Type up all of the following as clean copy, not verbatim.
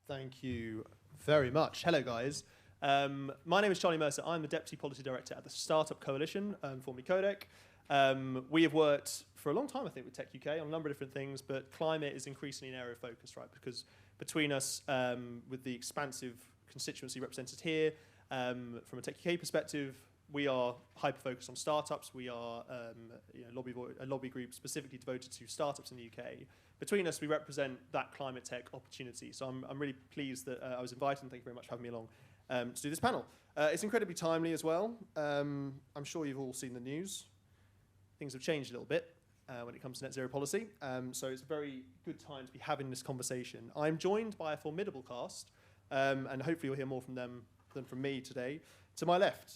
Thank you very much. Hello, guys. My name is Charlie Mercer. I'm the Deputy Policy Director at the Startup Coalition, formerly Codec. We have worked for a long time, I think, with techUK on a number of different things, but climate is increasingly an area of focus, right? Because between us, with the expansive constituency represented here, from a techUK perspective, we are hyper-focused on startups. We are a lobby group specifically devoted to startups in the UK. Between us, we represent that climate tech opportunity. So I'm really pleased that I was invited, and thank you very much for having me along to do this panel. It's incredibly timely as well. I'm sure you've all seen the news. Things have changed a little bit when it comes to net zero policy. So it's a very good time to be having this conversation. I'm joined by a formidable cast, and hopefully you'll hear more from them than from me today. To my left,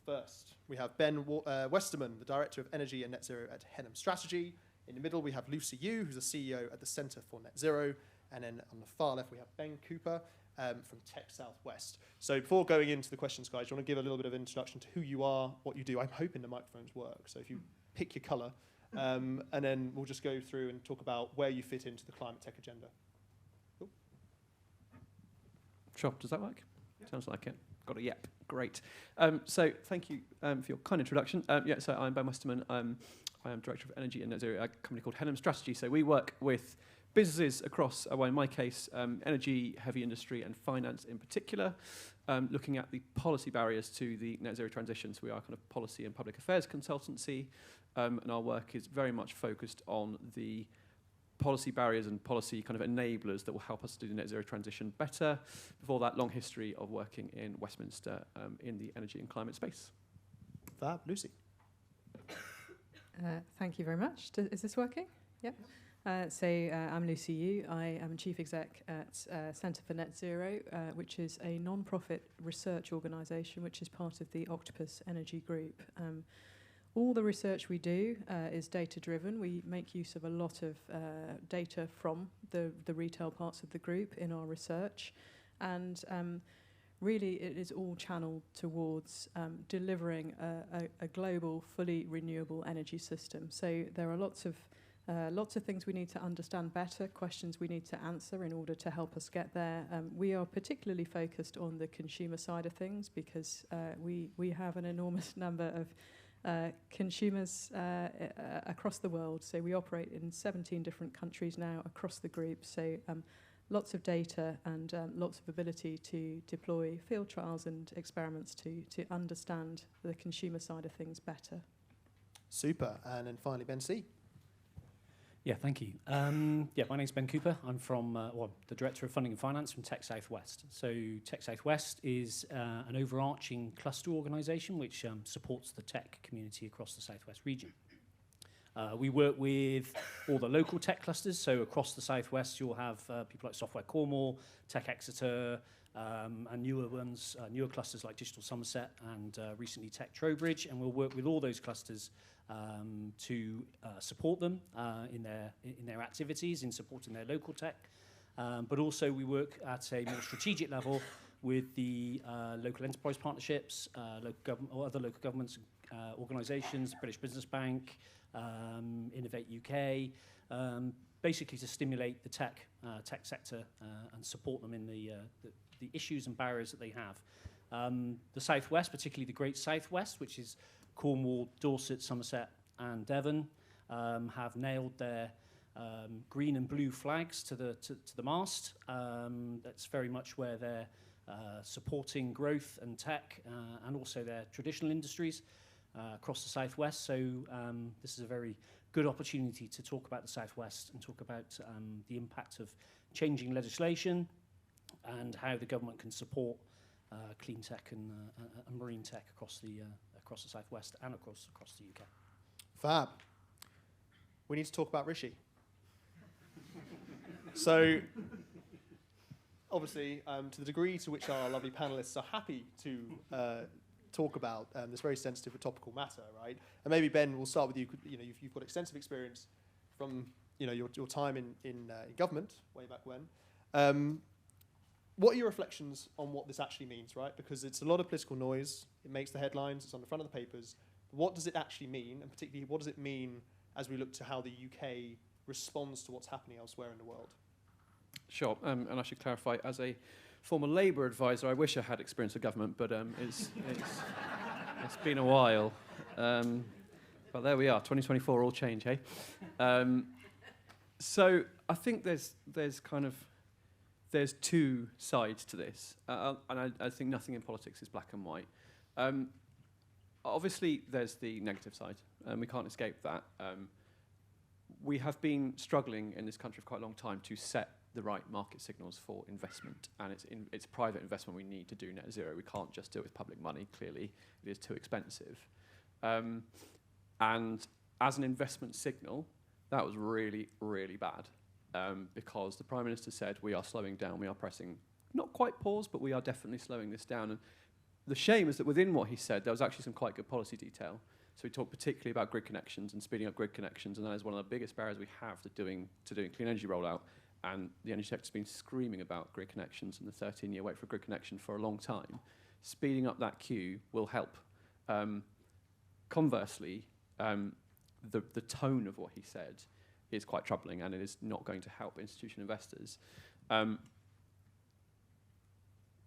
first, we have Ben Westerman, the Director of Energy and Net Zero at Henham Strategy. In the middle, we have 𝗖𝗹𝗶𝗺𝗁𝗁, who's a CEO at the Centre for Net Zero. And then on the far left, we have Ben Cooper from techSouthwest. So before going into the questions, guys, do you want to give a little bit of introduction to who you are, what you do? I'm hoping the microphones work. So if you pick your colour, and then we'll just go through and talk about where you fit into the climate tech agenda. Cool. Sure, does that work? Yeah. Sounds like it. Got a yep, great. So thank you for your kind introduction. So I'm Ben Westerman. I am Director of Energy and Net Zero at a company called Henham Strategy. So we work with businesses across, well, in my case, energy, heavy industry and finance in particular, looking at the policy barriers to the net zero transition. So we are kind of policy and public affairs consultancy, and our work is very much focused on the policy barriers and policy kind of enablers that will help us do the net zero transition better. Before that, long history of working in Westminster in the energy and climate space. Fab. Lucy. Thank you very much. Is this working? Yep. I'm 𝗖𝗹𝗶𝗺𝗁𝗁. I am Chief Exec at Centre for Net Zero, which is a non-profit research organisation which is part of the Octopus energy group. All the research we do is data-driven. We make use of a lot of data from the retail parts of the group in our research. And really, it is all channeled towards delivering a global, fully renewable energy system. So there are lots of things we need to understand better, questions we need to answer in order to help us get there. We are particularly focused on the consumer side of things because we have an enormous number of consumers across the world. So we operate in 17 different countries now across the group. So lots of data and lots of ability to deploy field trials and experiments to understand the consumer side of things better. Super. And then finally, Ben C. Yeah, thank you. My name's Ben Cooper. I'm from the Director of Funding and Finance from techSouthwest. So techSouthwest is an overarching cluster organisation which supports the tech community across the Southwest region. We work with all the local tech clusters, so across the Southwest you'll have people like Software Cornwall, techExeter, and newer ones, newer clusters like Digital Somerset and recently Tech Trowbridge, and we'll work with all those clusters to support them in their activities, in supporting their local tech, but also we work at a more strategic level with the local enterprise partnerships, other local governments, organisations, British Business Bank, 𝗖𝗹𝗶𝗺𝗁𝗁, basically to stimulate the tech sector and support them in the issues and barriers that they have. The Southwest, particularly the Great Southwest, which is Cornwall, Dorset, Somerset and Devon, have nailed their green and blue flags to the mast. That's very much where they're supporting growth and tech and also their traditional industries across the Southwest. So this is a very good opportunity to talk about the Southwest and talk about the impact of changing legislation and how the government can support clean tech and marine tech across the Southwest and across the UK. Fab. We need to talk about 𝗖𝗹𝗶𝗺𝗁𝗁. So, obviously, to the degree to which our lovely panelists are happy to talk about this very sensitive and topical matter, right? And maybe Ben, we'll start with you. You've got extensive experience from your time in government way back when. What are your reflections on what this actually means, right? Because it's a lot of political noise. It makes the headlines. It's on the front of the papers. What does it actually mean? And particularly, what does it mean as we look to how the UK responds to what's happening elsewhere in the world? Sure, and I should clarify, as a former Labour advisor, I wish I had experience of government, but it's been a while. But there we are, 2024, all change, hey? So I think there's two sides to this, and I think nothing in politics is black and white. Obviously, there's the negative side, and we can't escape that. We have been struggling in this country for quite a long time to set the right market signals for investment, and it's private investment we need to do net zero. We can't just do it with public money, clearly. It is too expensive. And as an investment signal, that was really, really bad, because the Prime Minister said, we are slowing down, we are pressing, not quite pause, but we are definitely slowing this down. And the shame is that within what he said, there was actually some quite good policy detail. So he talked particularly about grid connections and speeding up grid connections, and that is one of the biggest barriers we have to doing clean energy rollout. And the energy sector's been screaming about grid connections and the 13-year wait for a grid connection for a long time. Speeding up that queue will help. Conversely, the tone of what he said is quite troubling, and it is not going to help institutional investors.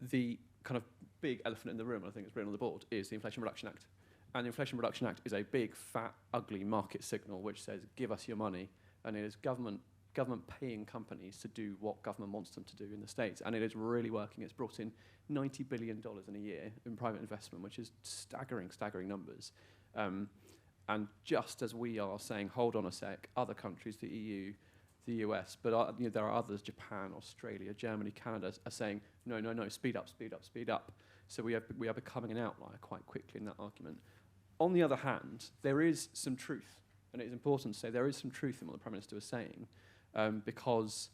The kind of big elephant in the room, I think it's written on the board, is the Inflation Reduction Act. And the Inflation Reduction Act is a big, fat, ugly market signal which says, give us your money. And it is government paying companies to do what government wants them to do in the States. And it is really working. It's brought in $90 billion in a year in private investment, which is staggering numbers. And just as we are saying, hold on a sec, other countries, the EU, the US, but there are others, Japan, Australia, Germany, Canada, are saying, no, speed up. So we are becoming an outlier quite quickly in that argument. On the other hand, there is some truth, and it is important to say there is some truth in what the Prime Minister was saying, because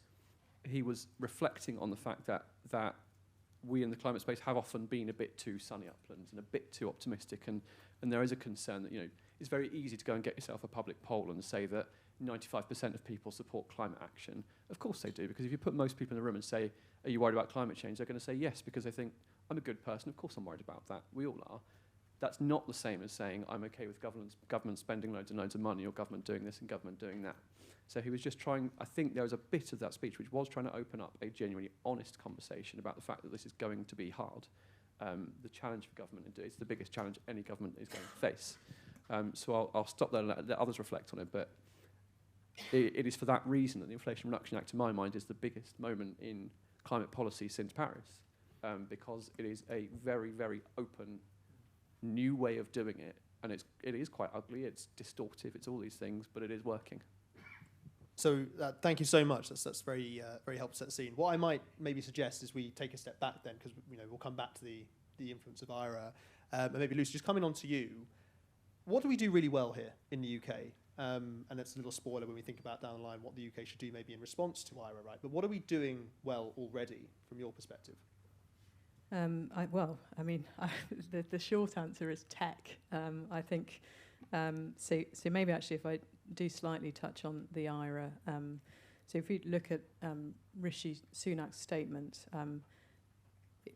he was reflecting on the fact that we in the climate space have often been a bit too sunny uplands and a bit too optimistic, and there is a concern that, it's very easy to go and get yourself a public poll and say that 95% of people support climate action. Of course they do, because if you put most people in the room and say, are you worried about climate change? They're going to say yes, because they think, I'm a good person, of course I'm worried about that. We all are. That's not the same as saying, I'm okay with government spending loads and loads of money, or government doing this and government doing that. So he was just trying, I think there was a bit of that speech which was trying to open up a genuinely honest conversation about the fact that this is going to be hard. The challenge for government, it's the biggest challenge any government is going to face. So I'll stop there and let others reflect on it, but it is for that reason that the Inflation Reduction Act, to my mind, is the biggest moment in climate policy since Paris, because it is a very, very open, new way of doing it, and it is quite ugly, it's distortive, it's all these things, but it is working. So thank you so much. That's very very helpful to set the scene. What I might maybe suggest is we take a step back then, because we'll come back to the influence of 𝗖𝗏, and maybe Lucy, just coming on to you. What do we do really well here in the UK? And it's a little spoiler when we think about down the line what the UK should do maybe in response to 𝗖𝗏, right? But what are we doing well already from your perspective? The short answer is tech. I think, so maybe actually if I do slightly touch on the 𝗖𝗏, so if we look at Rishi Sunak's statement,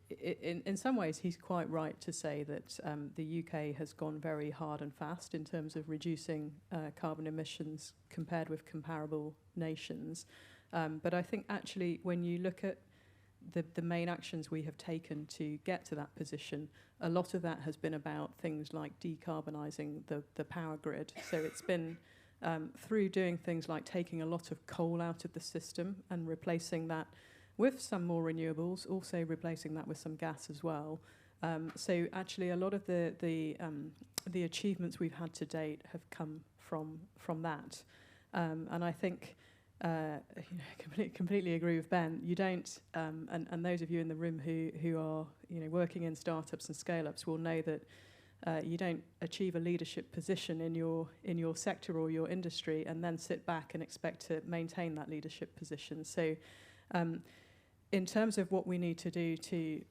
in some ways he's quite right to say that the UK has gone very hard and fast in terms of reducing carbon emissions compared with comparable nations. But I think actually when you look at the main actions we have taken to get to that position, a lot of that has been about things like decarbonising the power grid. So it's been through doing things like taking a lot of coal out of the system and replacing that with some more renewables, also replacing that with some gas as well. So actually a lot of the achievements we've had to date have come from that. And I think completely agree with Ben. You don't, and those of you in the room who are working in startups and scale-ups will know that you don't achieve a leadership position in your sector or your industry and then sit back and expect to maintain that leadership position. So in terms of what we need to do to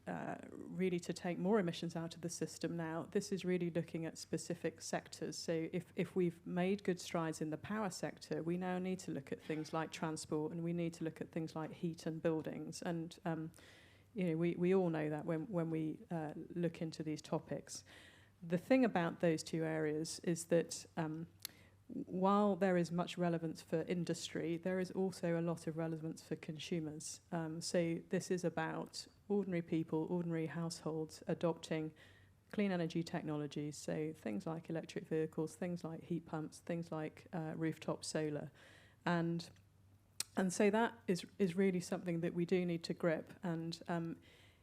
really to take more emissions out of the system now, this is really looking at specific sectors. So if we've made good strides in the power sector, we now need to look at things like transport, and we need to look at things like heat and buildings. And we all know that when we look into these topics. The thing about those two areas is that while there is much relevance for industry, there is also a lot of relevance for consumers. So this is about ordinary people, ordinary households adopting clean energy technologies, so things like electric vehicles, things like heat pumps, things like rooftop solar. And so that is really something that we do need to grip. And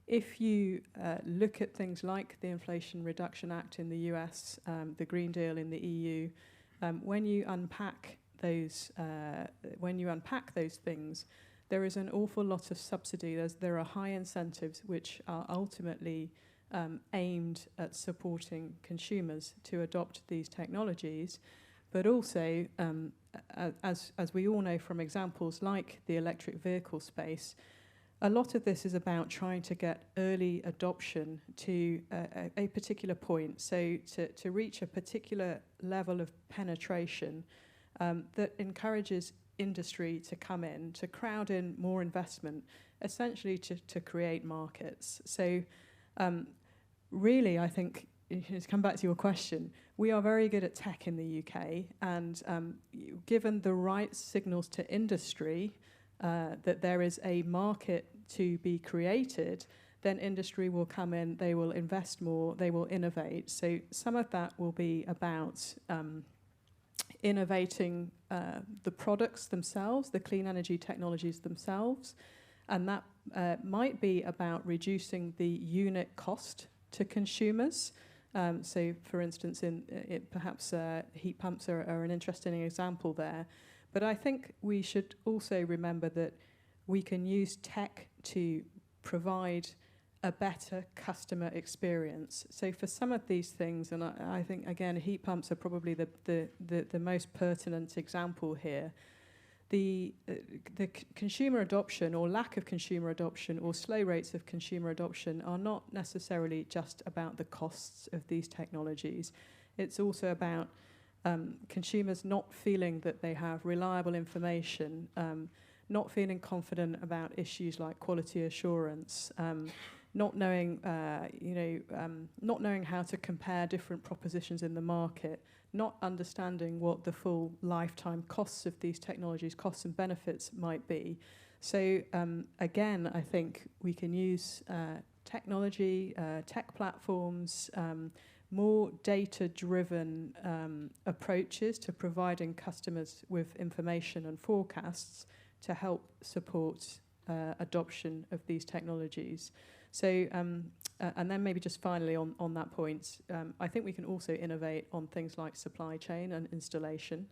if you look at things like the Inflation Reduction Act in the US, the Green Deal in the EU, when you unpack those things, there is an awful lot of subsidy. There are high incentives which are ultimately aimed at supporting consumers to adopt these technologies, but also, as we all know from examples like the electric vehicle space, a lot of this is about trying to get early adoption to a particular point, so to reach a particular level of penetration that encourages industry to come in, to crowd in more investment, essentially to create markets. So really, I think, to come back to your question, we are very good at tech in the UK, and given the right signals to industry, that there is a market to be created, then industry will come in, they will invest more, they will innovate. So some of that will be about innovating the products themselves, the clean energy technologies themselves, and that might be about reducing the unit cost to consumers. So, for instance, perhaps heat pumps are an interesting example there. But I think we should also remember that we can use tech to provide a better customer experience. So for some of these things, and I think, again, heat pumps are probably the most pertinent example here, the consumer adoption or lack of consumer adoption or slow rates of consumer adoption are not necessarily just about the costs of these technologies. It's also about consumers not feeling that they have reliable information, not feeling confident about issues like quality assurance, not knowing how to compare different propositions in the market, not understanding what the full lifetime costs of these technologies, costs and benefits might be. So again, I think we can use technology, tech platforms, more data-driven approaches to providing customers with information and forecasts to help support adoption of these technologies. So, and then maybe just finally on that point, I think we can also innovate on things like supply chain and installation.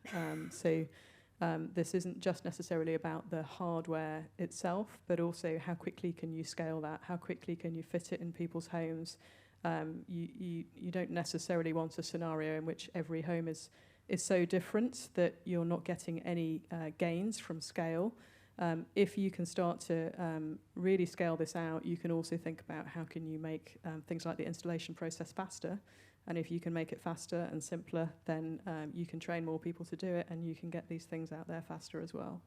This isn't just necessarily about the hardware itself, but also how quickly can you scale that? How quickly can you fit it in people's homes? You don't necessarily want a scenario in which every home is so different that you're not getting any gains from scale. If you can start to really scale this out, you can also think about how can you make things like the installation process faster. And if you can make it faster and simpler, then you can train more people to do it, and you can get these things out there faster as well.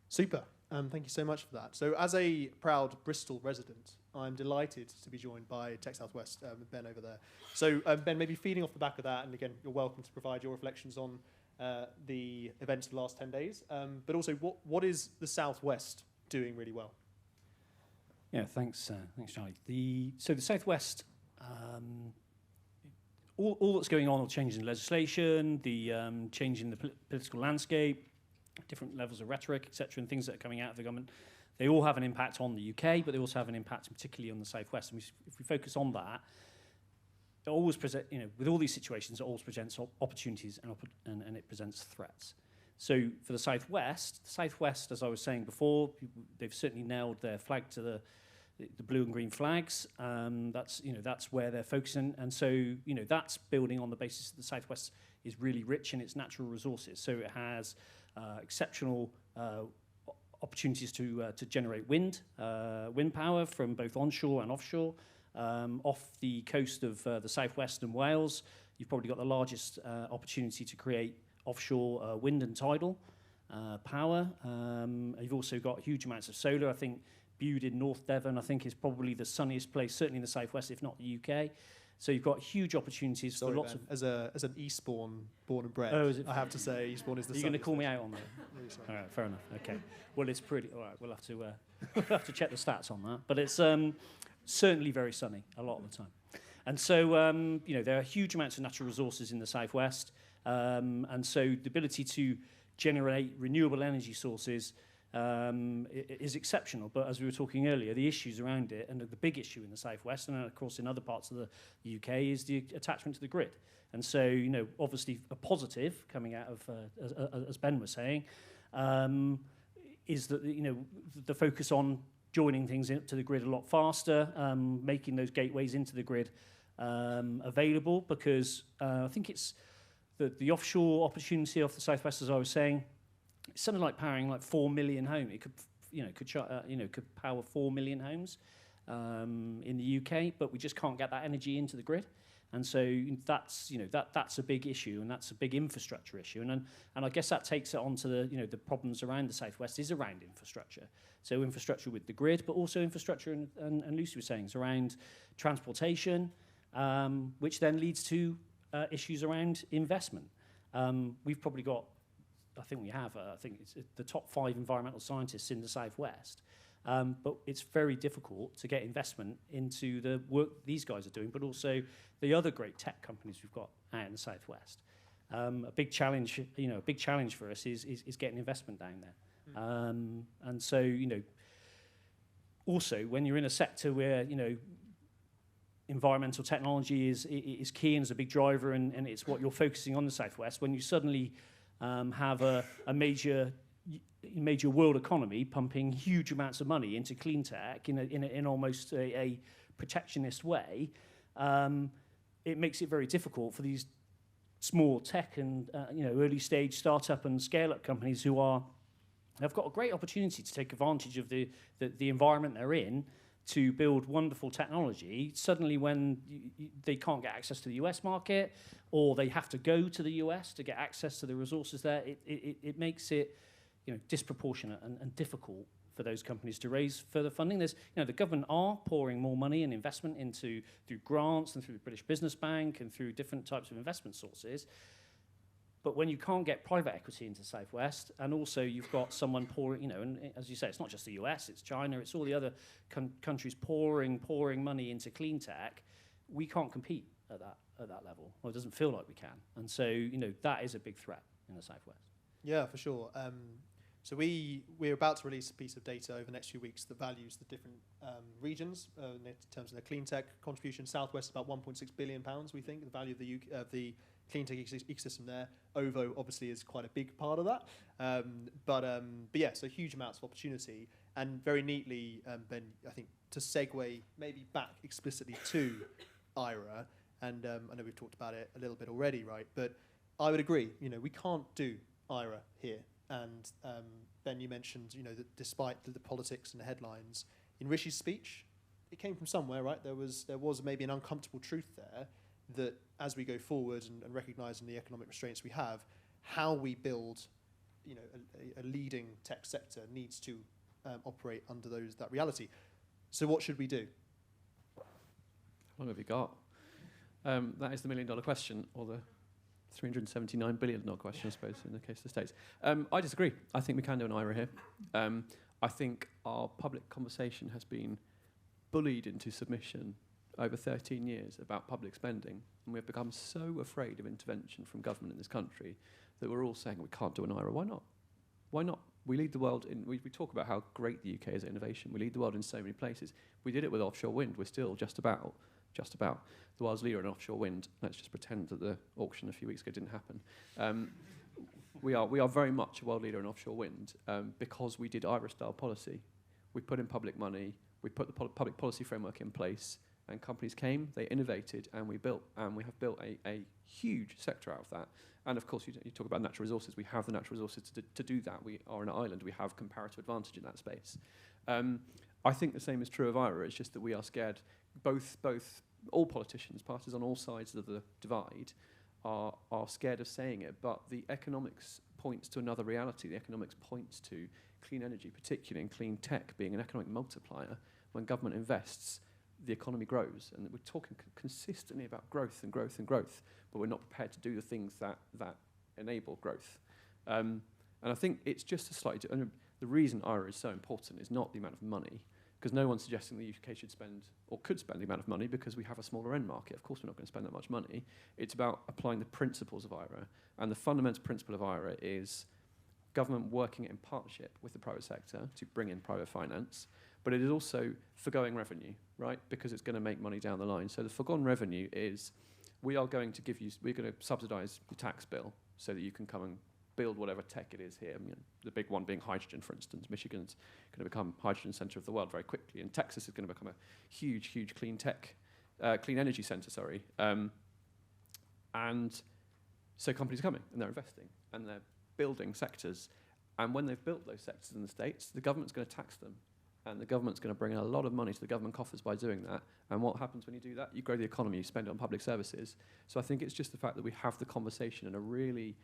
Super. Thank you so much for that. So as a proud Bristol resident, I'm delighted to be joined by Tech South West, Ben over there. So Ben, maybe feeding off the back of that, and again, you're welcome to provide your reflections on the events of the last 10 days, but also what is the Southwest doing really well? Yeah, thanks Charlie. So the Southwest, all that's going on, changes in legislation, the change in the political landscape, different levels of rhetoric, etc., and things that are coming out of the government, they all have an impact on the UK, but they also have an impact particularly on the Southwest. And if we focus on that, it always present, with all these situations, it always presents opportunities and it presents threats. So for the Southwest, as I was saying before, they've certainly nailed their flag to the blue and green flags. That's where they're focusing, and so that's building on the basis that the Southwest is really rich in its natural resources. So it has exceptional opportunities to generate wind power from both onshore and offshore. Off the coast of the Southwest and Wales, you've probably got the largest opportunity to create offshore wind and tidal power. You've also got huge amounts of solar. I think Bude in North Devon, I think, is probably the sunniest place, certainly in the Southwest, if not the UK. So you've got huge opportunities Sorry, for lots Ben, of... as an 𝗖𝗺𝗶𝗺𝗁 born and bred, Oh, is it? I have to say 𝗖𝗺𝗁 is the Are you going to call me out on that? Really sorry. All right, fair enough. Okay. Well, it's pretty... All right, we'll have to, we'll have to check the stats on that. But it's certainly very sunny a lot of the time. And so, you know, there are huge amounts of natural resources in the southwest. And so the ability to generate renewable energy sources is exceptional. But as we were talking earlier, the issues around it, and the big issue in the southwest, and of course in other parts of the UK, is the attachment to the grid. And so, you know, obviously a positive coming out of, as Ben was saying, is that, you know, the focus on joining things into the grid a lot faster, making those gateways into the grid available, because I think it's the offshore opportunity off the southwest, as I was saying, it's something like powering like 4 million homes. It could, you know, could power 4 million homes in the UK, but we just can't get that energy into the grid. And so that's, you know, that's a big issue, and that's a big infrastructure issue. And I guess that takes it on to the, you know, the problems around the southwest is around infrastructure. So infrastructure with the grid, but also infrastructure, and Lucy was saying, is around transportation, which then leads to issues around investment. We've probably got, I think it's the top 5 environmental scientists in the southwest. But it's very difficult to get investment into the work these guys are doing, but also the other great tech companies we've got out in the southwest. A big challenge, you know, a big challenge for us is getting investment down there. And so, you know, also when you're in a sector where, you know, environmental technology is key and is a big driver, and it's what you're focusing on the southwest, when you suddenly have a major world economy pumping huge amounts of money into clean tech in almost a protectionist way, it makes it very difficult for these small tech and you know, early stage startup and scale up companies who have got a great opportunity to take advantage of the environment they're in to build wonderful technology. Suddenly, when they can't get access to the US market, or they have to go to the US to get access to the resources there, it makes it, you know, disproportionate and difficult for those companies to raise further funding. There's, you know, the government are pouring more money and investment into through grants and through the British Business Bank and through different types of investment sources. But when you can't get private equity into Southwest, and also you've got someone pouring, you know, and as you say, it's not just the US, it's China, it's all the other countries pouring money into clean tech, we can't compete at that level. Well, it doesn't feel like we can. And so, you know, that is a big threat in the Southwest. Yeah, for sure. So we're about to release a piece of data over the next few weeks that values the different regions in terms of their clean tech contribution. Southwest about £1.6 billion, we think, the value of the clean tech ecosystem there. OVO obviously is quite a big part of that. But yeah, so huge amounts of opportunity. And very neatly, Ben, I think to segue maybe back explicitly to 𝗖𝗄, and I know we've talked about it a little bit already, right? But I would agree, you know, we can't do 𝗖𝗄 here. And Ben, you mentioned, you know, that despite the politics and the headlines, in 𝗖𝗄𝗁's speech, it came from somewhere, right? There was maybe an uncomfortable truth there that as we go forward and recognising the economic restraints we have, how we build, you know, a leading tech sector needs to operate under that reality. So what should we do? How long have you got? That is the $1 million question, or the $379 billion question, I suppose, in the case of the States. I disagree. I think we can do an 𝗖𝗄 here. I think our public conversation has been bullied into submission over 13 years about public spending, and we've become so afraid of intervention from government in this country that we're all saying we can't do an 𝗖𝗄. Why not? Why not? We lead the world in, we talk about how great the UK is at innovation. We lead the world in so many places. We did it with offshore wind. We're still just about the world's leader in offshore wind. Let's just pretend that the auction a few weeks ago didn't happen. We are very much a world leader in offshore wind because we did 𝗖𝗄-style policy. We put in public money, we put the public policy framework in place, and companies came, they innovated, and we have built a huge sector out of that. And of course, you talk about natural resources. We have the natural resources to do that. We are an island. We have comparative advantage in that space. I think the same is true of 𝗖𝗄. It's just that we are scared. Both all politicians, parties on all sides of the divide, are scared of saying it. But the economics points to another reality. The economics points to clean energy, particularly in clean tech, being an economic multiplier. When government invests, the economy grows, and we're talking consistently about growth and growth and growth, but we're not prepared to do the things that enable growth. And I think it's just a slightly, the reason IRA is so important is not the amount of money, because no one's suggesting the UK should spend or could spend the amount of money because we have a smaller end market. Of course we're not going to spend that much money. It's about applying the principles of IRA, and the fundamental principle of IRA is government working in partnership with the private sector to bring in private finance, but it is also forgoing revenue, right? Because it's going to make money down the line. So the forgone revenue is we're going to subsidise your tax bill so that you can come and build whatever tech it is here. The big one being hydrogen, for instance. Michigan's going to become hydrogen centre of the world very quickly, and Texas is going to become a huge clean energy centre, sorry. And so companies are coming, and they're investing, and they're building sectors. And when they've built those sectors in the States, the government's going to tax them. And the government's going to bring in a lot of money to the government coffers by doing that. And what happens when you do that? You grow the economy, you spend it on public services. So I think it's just the fact that we have the conversation in a really,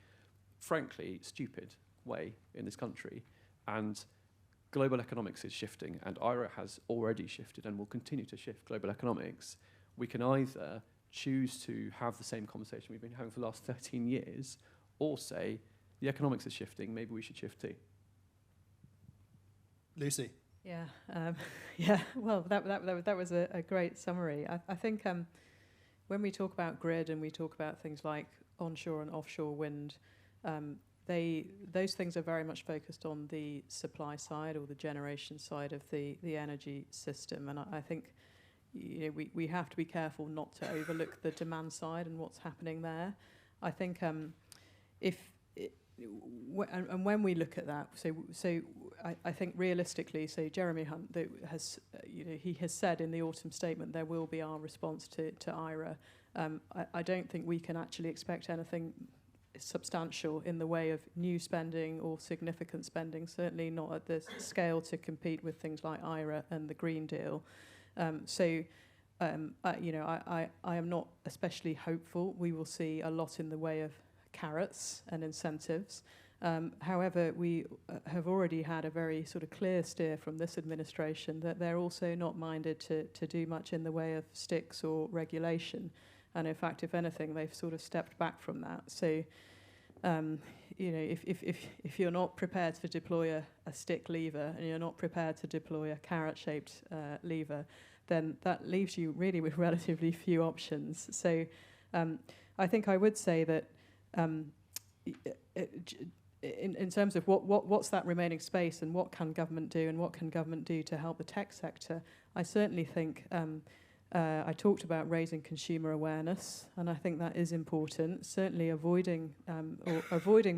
frankly, stupid way in this country. And global economics is shifting, and IRA has already shifted and will continue to shift global economics. We can either choose to have the same conversation we've been having for the last 13 years, or say, the economics is shifting, maybe we should shift too. Lucy. Yeah, yeah. Well, that was a great summary. I think when we talk about grid and we talk about things like onshore and offshore wind, those things are very much focused on the supply side or the generation side of the energy system. And I think we have to be careful not to overlook the demand side and what's happening there. I think when we look at that, so I think realistically, so Jeremy Hunt has, he has said in the autumn statement there will be our response to IRA. I don't think we can actually expect anything substantial in the way of new spending or significant spending, certainly not at the scale to compete with things like IRA and the Green Deal. I am not especially hopeful we will see a lot in the way of carrots and incentives. However, we have already had a very sort of clear steer from this administration that they're also not minded to do much in the way of sticks or regulation. And in fact, if anything, they've sort of stepped back from that. So, if you're not prepared to deploy a stick lever and you're not prepared to deploy a carrot-shaped lever, then that leaves you really with relatively few options. So, I think I would say that in terms of what's that remaining space and what can government do and what can government do to help the tech sector, I certainly think I talked about raising consumer awareness, and I think that is important. Certainly avoiding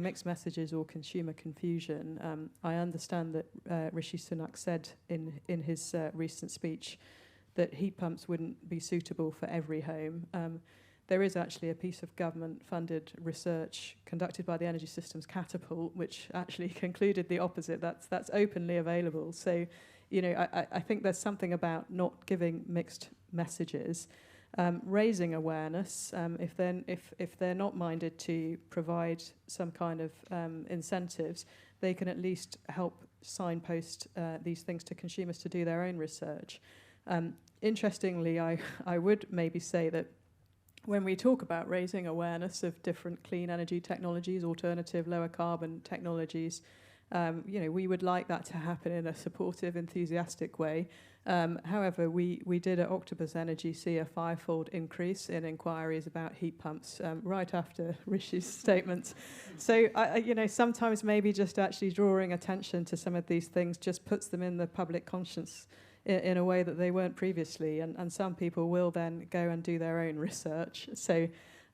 mixed messages or consumer confusion. I understand that 𝗔𝗰𝗁𝗏 Sunak said in his recent speech that heat pumps wouldn't be suitable for every home. There is actually a piece of government-funded research conducted by the Energy Systems Catapult, which actually concluded the opposite. That's openly available. So, I think there's something about not giving mixed messages, raising awareness. If they're not minded to provide some kind of incentives, they can at least help signpost these things to consumers to do their own research. Interestingly, I would maybe say that when we talk about raising awareness of different clean energy technologies, alternative lower carbon technologies, we would like that to happen in a supportive, enthusiastic way. However, we did at Octopus Energy see a 5-fold increase in inquiries about heat pumps right after Rishi's statement. So, sometimes maybe just actually drawing attention to some of these things just puts them in the public conscience in a way that they weren't previously, and some people will then go and do their own research. So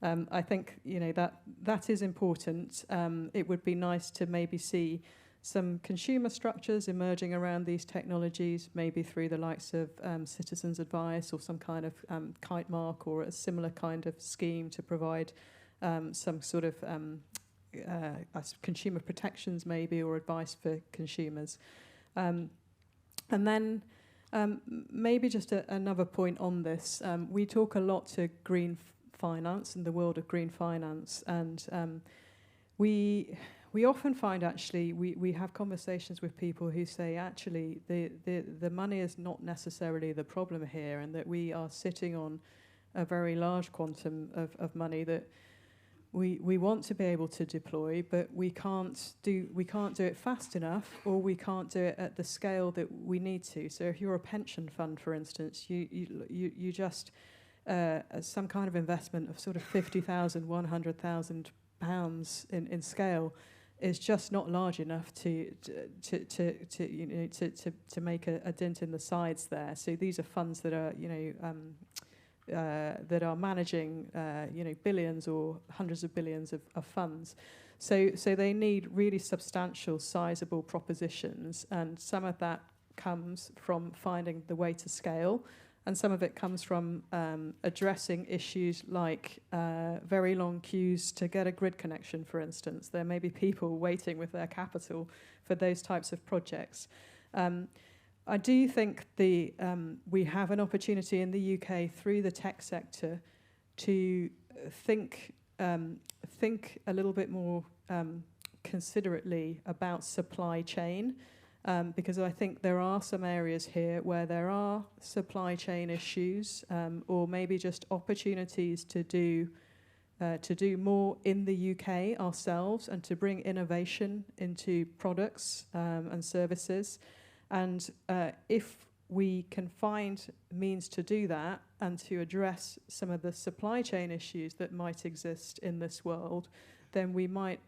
I think that is important. It would be nice to maybe see some consumer structures emerging around these technologies, maybe through the likes of citizens' advice or some kind of kite mark or a similar kind of scheme to provide some sort of consumer protections maybe, or advice for consumers. And then maybe just another point on this. We talk a lot to green finance and the world of green finance, and we we often find actually we have conversations with people who say actually the money is not necessarily the problem here, and that we are sitting on a very large quantum of money that we want to be able to deploy, but we can't do it fast enough, or we can't do it at the scale that we need to. So if you're a pension fund, for instance, you just some kind of investment of sort of £50,000, £100,000 in scale is just not large enough to make a dent in the sides there. So these are funds that are that are managing billions or hundreds of billions of funds. So they need really substantial, sizable propositions, and some of that comes from finding the way to scale, and some of it comes from addressing issues like very long queues to get a grid connection, for instance. There may be people waiting with their capital for those types of projects. I do think we have an opportunity in the UK through the tech sector to think a little bit more considerately about supply chain, because I think there are some areas here where there are supply chain issues, or maybe just opportunities to do more in the UK ourselves, and to bring innovation into products and services. And if we can find means to do that and to address some of the supply chain issues that might exist in this world, then we might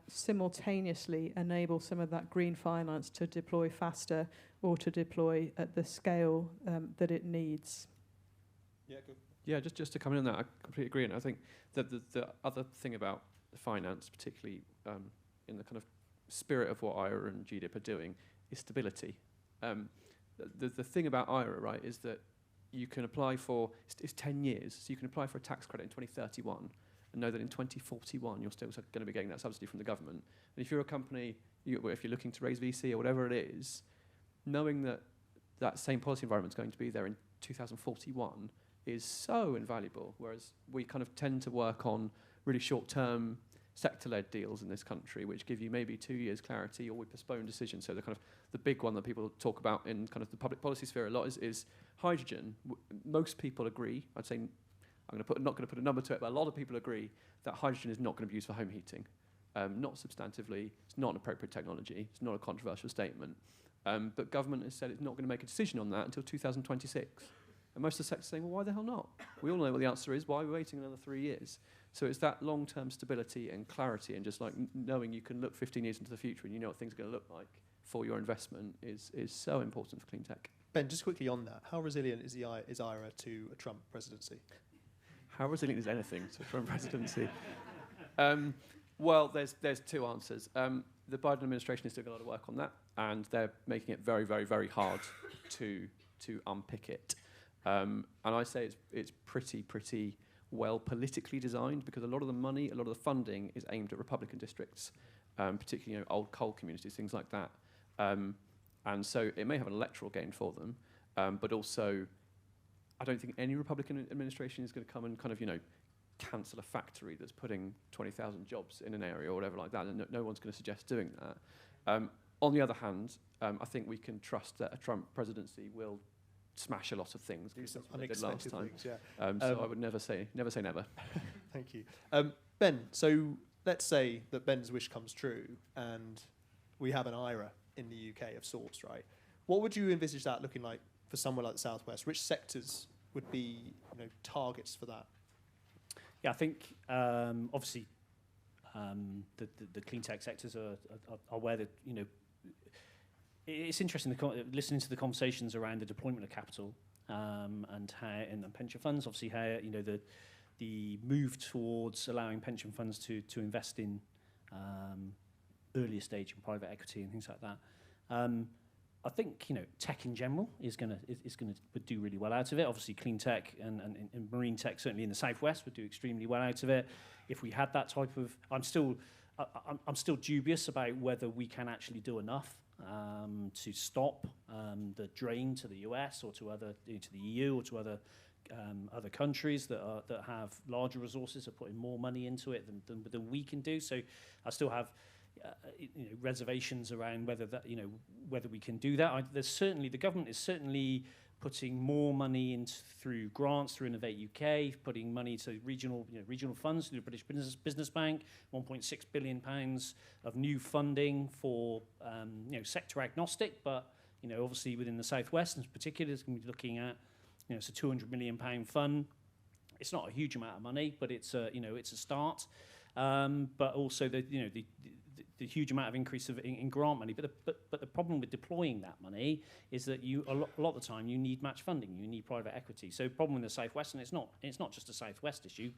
simultaneously enable some of that green finance to deploy faster, or to deploy at the scale that it needs. Yeah, good. Yeah, just to come in on that, I completely agree. And I think that the other thing about the finance, particularly in the kind of spirit of what 𝗖𝗔 and 𝗔𝗰𝗶𝗺 are doing, is stability. The thing about 𝗖𝗔, right, is that you can apply for, it's 10 years, so you can apply for a tax credit in 2031 and know that in 2041 you're still going to be getting that subsidy from the government. And if you're a company, if you're looking to raise VC or whatever it is, knowing that that same policy environment is going to be there in 2041 is so invaluable, whereas we kind of tend to work on really short-term sector-led deals in this country, which give you maybe 2 years clarity, or we postpone decisions. So the big one that people talk about in kind of the public policy sphere a lot is hydrogen. Most people agree. I'd say not going to put a number to it, but a lot of people agree that hydrogen is not going to be used for home heating. Not substantively. It's not an appropriate technology. It's not a controversial statement. But government has said it's not going to make a decision on that until 2026. And most of the sector saying, well, why the hell not? We all know what the answer is. Why are we waiting another 3 years? So it's that long-term stability and clarity, and just like knowing you can look 15 years into the future and you know what things are going to look like for your investment is so important for clean tech. Ben, just quickly on that, how resilient is 𝗖𝗔 to a Trump presidency? How resilient is anything to a Trump presidency? Well, there's two answers. The Biden administration is doing a lot of work on that, and they're making it very, very, very hard to unpick it. And I say it's pretty well politically designed, because a lot of the money, a lot of the funding is aimed at Republican districts, particularly old coal communities, things like that. And so it may have an electoral gain for them, but also I don't think any Republican administration is going to come and kind of cancel a factory that's putting 20,000 jobs in an area or whatever like that, and no one's going to suggest doing that. On the other hand, I think we can trust that a Trump presidency will smash a lot of things. Do some they did last time. things, yeah. So I would never say never. Thank you. Ben, so let's say that Ben's wish comes true and we have an 𝗖𝗔 in the UK of sorts, right? What would you envisage that looking like for somewhere like the Southwest? Which sectors would be targets for that? Yeah, I think obviously the clean tech sectors are where it's interesting listening to the conversations around the deployment of capital and how in the pension funds, obviously how the move towards allowing pension funds to invest in earlier stage in private equity and things like that. I think tech in general is going to do really well out of it. Obviously, clean tech and marine tech, certainly in the Southwest, would do extremely well out of it. If we had that type of, I'm still dubious about whether we can actually do enough to stop the drain to the US or to the EU or to other countries that have larger resources, are putting more money into it than we can do. So I still have reservations around whether that, whether we can do that. The government is certainly putting more money into through grants through Innovate UK, putting money to regional funds through the British Business Bank, £1.6 billion of new funding for sector agnostic, but obviously within the Southwest in particular, it's going to be looking at it's a £200 million fund. It's not a huge amount of money, but it's a start. But also the huge amount of increase in grant money. But the problem with deploying that money is that a lot of the time you need match funding, you need private equity. So the problem in the Southwest, and it's not just a Southwest issue,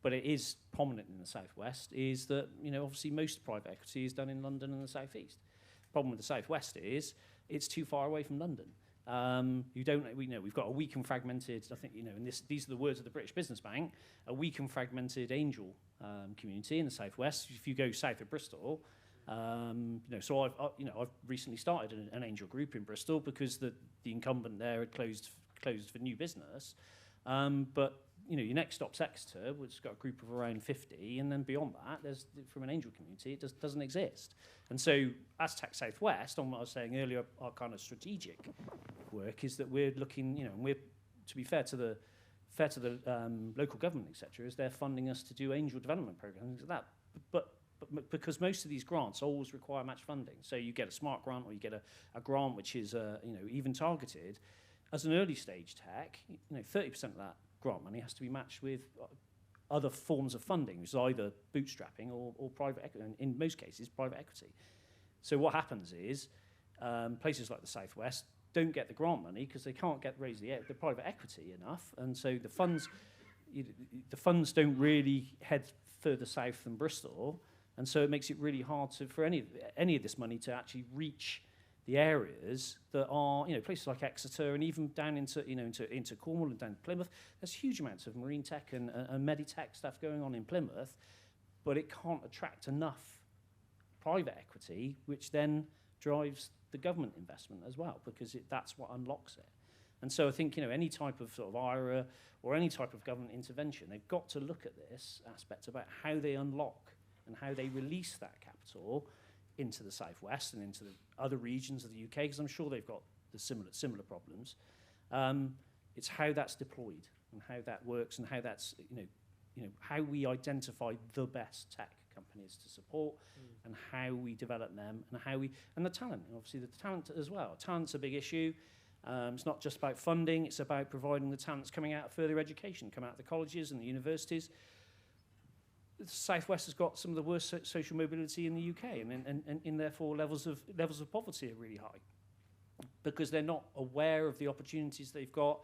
but it is prominent in the Southwest, is that obviously most private equity is done in London and the Southeast. The problem with the Southwest is it's too far away from London. We've got a weak and fragmented, I think, and these are the words of the British Business Bank, a weak and fragmented angel community in the Southwest. If you go south of Bristol, so I've recently started an angel group in Bristol because the incumbent there had closed for new business. But your next stop's Exeter, which has got a group of around 50, and then beyond that, there's from an angel community, it doesn't exist. And so, as Tech Southwest, on what I was saying earlier, our kind of strategic work is that we're looking, and we're, to be fair to the local government, etc., is they're funding us to do angel development programs like that. But because most of these grants always require match funding, so you get a smart grant or you get a grant which is even targeted. As an early stage tech, 30% of that grant money has to be matched with other forms of funding, which is either bootstrapping or private equity, and in most cases, private equity. So what happens is places like the Southwest don't get the grant money because they can't raise the private equity enough, and so the funds don't really head further south than Bristol, and so it makes it really hard for any of this money to actually reach the areas that are, places like Exeter and even down into Cornwall and down to Plymouth. There's huge amounts of marine tech and meditech stuff going on in Plymouth, but it can't attract enough private equity, which then drives the government investment as well, because that's what unlocks it. And so I think, any type of sort of IRA or any type of government intervention, they've got to look at this aspect about how they unlock and how they release that capital into the Southwest and into the other regions of the UK, because I'm sure they've got the similar problems. It's how that's deployed and how that works and how that's, how we identify the best tech companies to support and how we develop them and the talent, obviously the talent as well. Talent's a big issue. It's not just about funding, it's about providing the talents coming out of further education, come out of the colleges and the universities. The Southwest has got some of the worst social mobility in the UK, and therefore levels of poverty are really high because they're not aware of the opportunities they've got,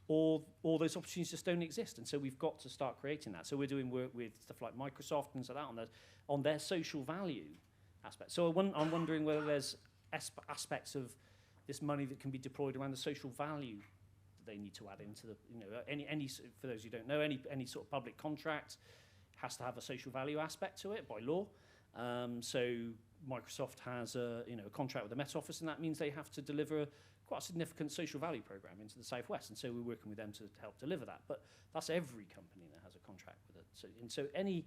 or those opportunities just don't exist. And so we've got to start creating that. So we're doing work with stuff like Microsoft and so that on their social value aspect. So I'm wondering whether there's aspects of this money that can be deployed around the social value that they need to add into the any for those who don't know, any sort of public contract has to have a social value aspect to it by law. So Microsoft has a contract with the Met Office, and that means they have to deliver quite a significant social value program into the Southwest. And so we're working with them to help deliver that. But that's every company that has a contract with it. So any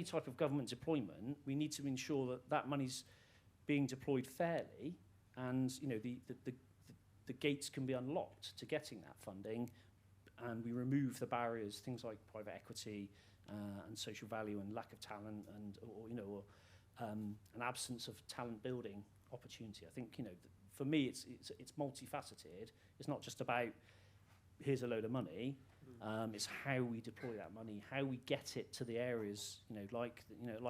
type of government deployment, we need to ensure that that money's being deployed fairly, and the gates can be unlocked to getting that funding, and we remove the barriers, things like private equity. And social value and lack of talent or an absence of talent building opportunity. I think for me it's multifaceted. It's not just about here's a load of money. It's how we deploy that money, how we get it to the areas like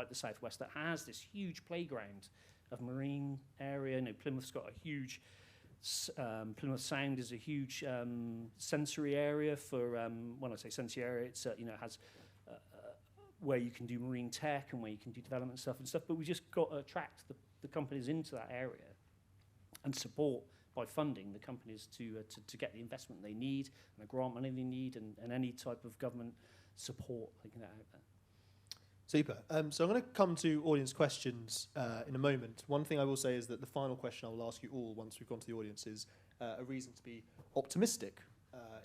the Southwest that has this huge playground of marine area. Plymouth's got a huge Plymouth Sound is a huge sensory area for when I say sensory area, it's has where you can do marine tech and where you can do development stuff, but we just got to attract the companies into that area and support by funding the companies to get the investment they need and the grant money they need and any type of government support they can get out there. Super. So I'm going to come to audience questions in a moment. One thing I will say is that the final question I will ask you all once we've gone to the audience is a reason to be optimistic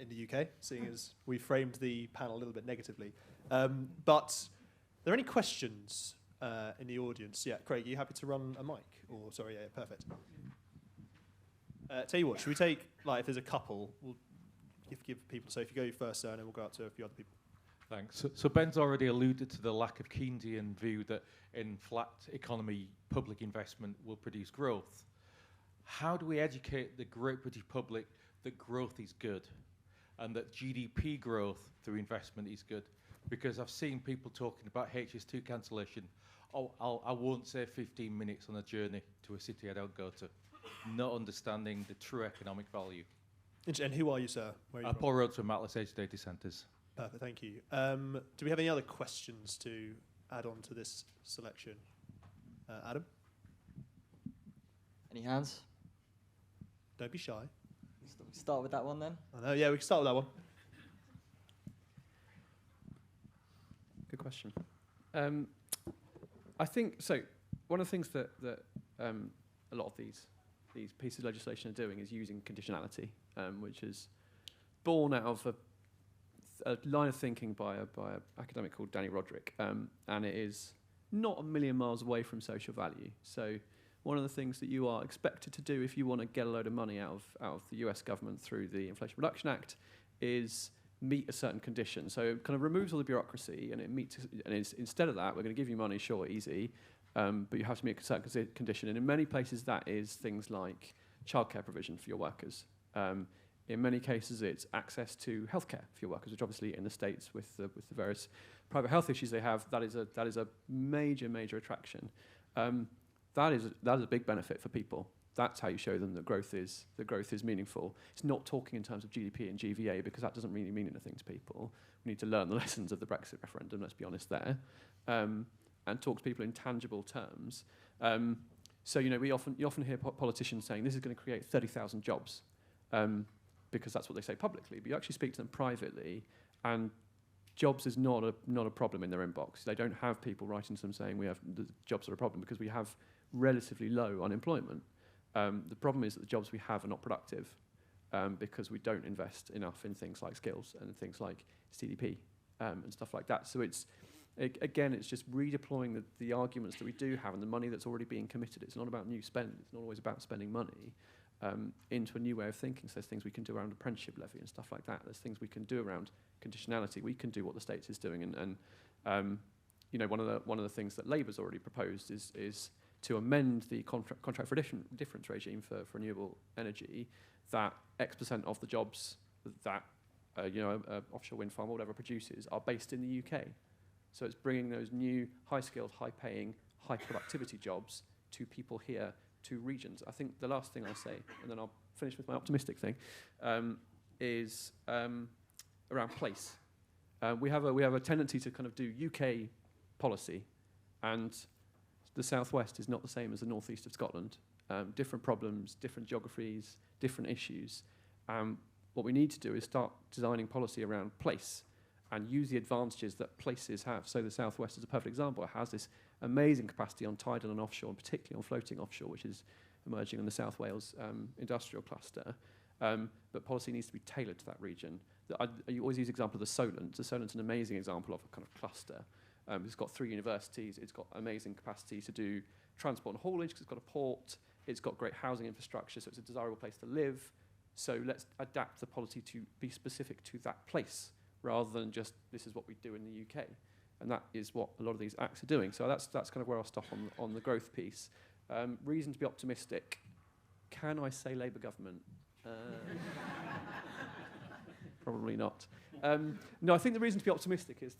in the UK, seeing as we framed the panel a little bit negatively. But are there any questions in the audience. Yeah, Craig, are you happy to run a mic? Or sorry, yeah, perfect. Tell you what, should we take, like, if there's a couple, we'll give people, so if you go first, sir, and then we'll go out to a few other people. Thanks. So Ben's already alluded to the lack of Keynesian view that in flat economy, public investment will produce growth. How do we educate the great British public that growth is good and that GDP growth through investment is good? Because I've seen people talking about HS2 cancellation. Oh, I won't say 15 minutes on a journey to a city I don't go to, not understanding the true economic value. And who are you, sir? Where are you from? Paul Rhodes from Atlas Edge Data Centres. Perfect, thank you. Do we have any other questions to add on to this selection? Adam? Any hands? Don't be shy. Start with that one then. I know, yeah, we can start with that one. Good question. I think, so one of the things that a lot of these pieces of legislation are doing is using conditionality, which is born out of a line of thinking by an academic called Danny Roderick, and it is not a million miles away from social value. So one of the things that you are expected to do if you want to get a load of money out of the US government through the Inflation Reduction Act is meet a certain condition. So it kind of removes all the bureaucracy, and instead of that, we're going to give you money, sure, easy, but you have to meet a certain condition. And in many places, that is things like childcare provision for your workers. In many cases, it's access to healthcare for your workers, which obviously in the States, with the various private health issues they have, that is a major attraction. That is a big benefit for people. That's how you show them that growth is meaningful. It's not talking in terms of GDP and GVA, because that doesn't really mean anything to people. We need to learn the lessons of the Brexit referendum, let's be honest there, and talk to people in tangible terms. So you often hear politicians saying this is going to create 30,000 jobs, because that's what they say publicly. But you actually speak to them privately, and jobs is not a problem in their inbox. They don't have people writing to them saying the jobs are a problem, because we have relatively low unemployment. The problem is that the jobs we have are not productive, because we don't invest enough in things like skills and things like CDP and stuff like that. So it's just redeploying the arguments that we do have and the money that's already being committed. It's not about new spend. It's not always about spending money into a new way of thinking. So there's things we can do around apprenticeship levy and stuff like that. There's things we can do around conditionality. We can do what the States is doing. And one of the things that Labour's already proposed is to amend the contract for difference regime for renewable energy, that X% of the jobs that offshore wind farm or whatever produces are based in the UK. So it's bringing those new high-skilled, high-paying, high-productivity jobs to people here, to regions. I think the last thing I'll say, and then I'll finish with my optimistic thing, is around place. We have a tendency to kind of do UK policy, and the southwest is not the same as the northeast of Scotland. Different problems, different geographies, different issues. What we need to do is start designing policy around place and use the advantages that places have. So the southwest is a perfect example. It has this amazing capacity on tidal and offshore, and particularly on floating offshore, which is emerging in the South Wales industrial cluster. But policy needs to be tailored to that region. You always use the example of the Solent. The Solent's an amazing example of a kind of cluster. It's got 3 universities. It's got amazing capacity to do transport and haulage because it's got a port. It's got great housing infrastructure, so it's a desirable place to live. So let's adapt the policy to be specific to that place, rather than just this is what we do in the UK. And that is what a lot of these acts are doing. So that's kind of where I'll stop on the growth piece. Reason to be optimistic. Can I say Labour government? Probably not. No, I think the reason to be optimistic is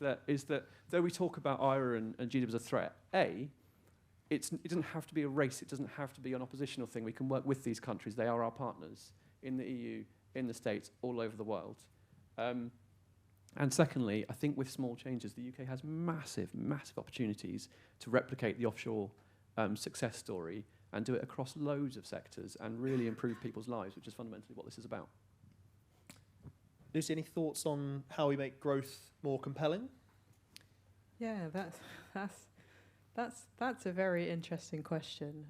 that though we talk about IRA and GDP as a threat, it doesn't have to be a race. It doesn't have to be an oppositional thing. We can work with these countries. They are our partners in the EU, in the States, all over the world. And secondly, I think with small changes, the UK has massive opportunities to replicate the offshore success story and do it across loads of sectors and really improve people's lives, which is fundamentally what this is about. Lucy, any thoughts on how we make growth more compelling? Yeah, that's a very interesting question.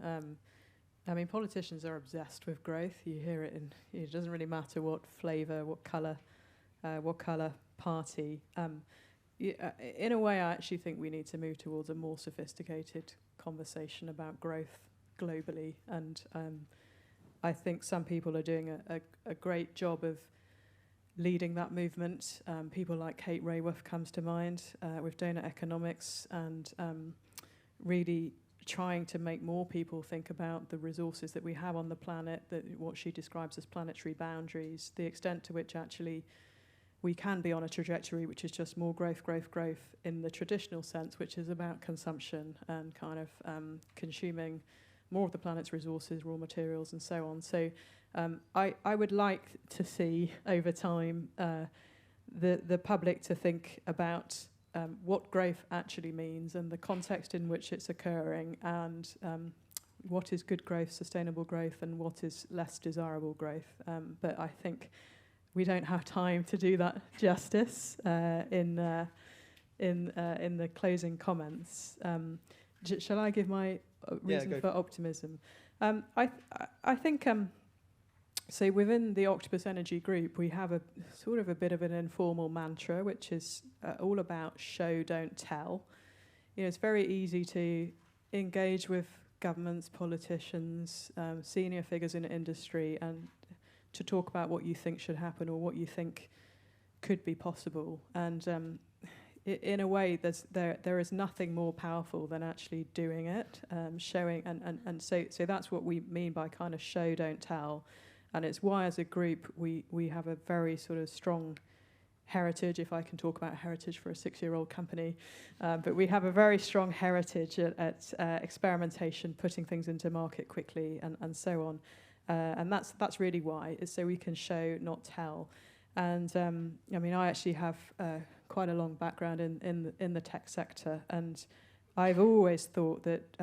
I mean, politicians are obsessed with growth. You hear it it doesn't really matter what flavour, what colour party. in a way, I actually think we need to move towards a more sophisticated conversation about growth globally. And I think some people are doing a great job of leading that movement. People like 𝗖𝗹𝗶𝗁𝗁 comes to mind with donut economics, and really trying to make more people think about the resources that we have on the planet, that what she describes as planetary boundaries, the extent to which actually we can be on a trajectory which is just more growth, growth, growth in the traditional sense, which is about consumption and kind of consuming more of the planet's resources, raw materials, and so on. So I would like to see over time the public to think about what growth actually means and the context in which it's occurring, and what is good growth, sustainable growth, and what is less desirable growth. But I think we don't have time to do that justice in the closing comments. Shall I give my reason for optimism? I think so within the Octopus Energy Group, we have a sort of a bit of an informal mantra, which is all about show, don't tell. You know, it's very easy to engage with governments, politicians, senior figures in industry, and to talk about what you think should happen or what you think could be possible. And in a way, there is nothing more powerful than actually doing it, showing, and so that's what we mean by kind of show, don't tell. And it's why, as a group, we have a very sort of strong heritage, if I can talk about heritage for a 6-year-old company, but we have a very strong heritage at experimentation, putting things into market quickly, and so on. And that's really why, is so we can show, not tell. And I mean, I actually have quite a long background in the tech sector, and I've always thought that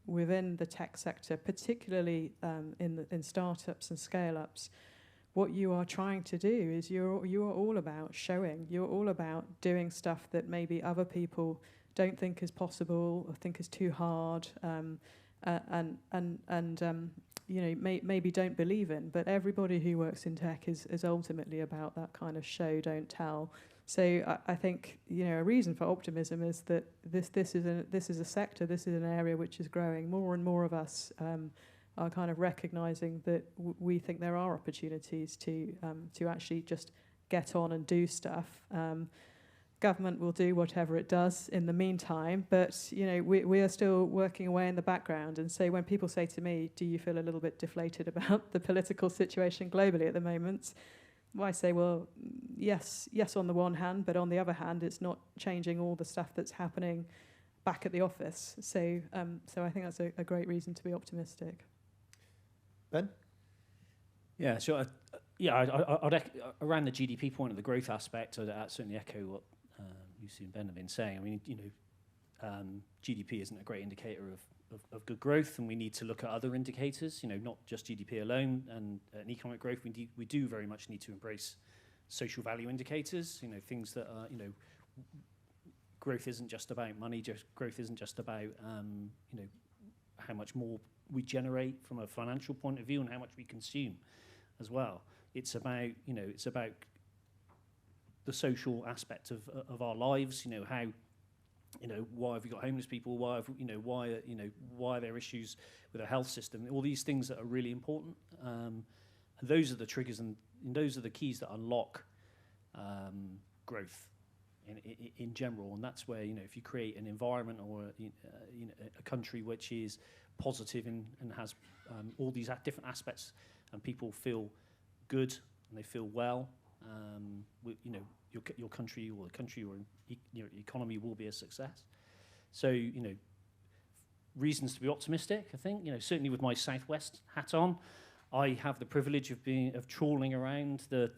within the tech sector, particularly in startups and scale-ups, what you are trying to do is you are all about showing. You're all about doing stuff that maybe other people don't think is possible or think is too hard, and you know, maybe don't believe in. But everybody who works in tech is ultimately about that kind of show, don't tell. So I think, you know, a reason for optimism is that this is a sector, this is an area which is growing. More and more of us are kind of recognising that we think there are opportunities to actually just get on and do stuff. Government will do whatever it does in the meantime, but you know, we are still working away in the background. And so when people say to me, do you feel a little bit deflated about the political situation globally at the moment? Well, I say, well, yes on the one hand, but on the other hand, it's not changing all the stuff that's happening back at the office. So I think that's a great reason to be optimistic. Ben? Yeah, sure. I'd around the GDP point of the growth aspect, I'd certainly echo what Lucy and Ben have been saying. I mean, you know, GDP isn't a great indicator of good growth, and we need to look at other indicators, you know, not just GDP alone and economic growth. We do very much need to embrace social value indicators, you know, things that are, you know, growth isn't just about money, growth isn't just about, you know, how much more we generate from a financial point of view and how much we consume as well. It's about, you know, it's about the social aspect of our lives, you know, how, you know, why have we got homeless people? Why are there issues with our health system? All these things that are really important, and those are the triggers and those are the keys that unlock growth in general. And that's where, you know, if you create an environment or you know, a country which is positive and has all these different aspects, and people feel good and they feel well, you know, your country or the country or your economy will be a success. So, you know, reasons to be optimistic, I think. You know, certainly with my Southwest hat on, I have the privilege of trawling around the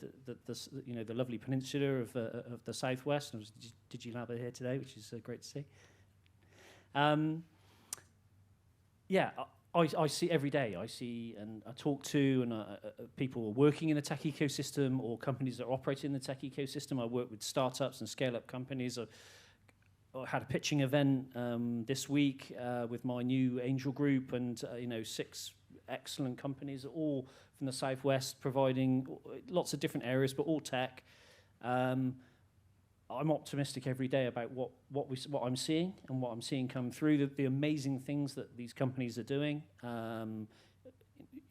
you know, the lovely peninsula of the Southwest. I was 𝗔𝗰𝗶𝗁𝗁𝗶 here today, which is great to see. Yeah, I see every day. I see and I talk to people who are working in the tech ecosystem or companies that are operating in the tech ecosystem. I work with startups and scale-up companies. I had a pitching event this week with my new angel group, and you know, 6 excellent companies, all from the Southwest, providing lots of different areas, but all tech. I'm optimistic every day about what I'm seeing and what I'm seeing come through, the amazing things that these companies are doing,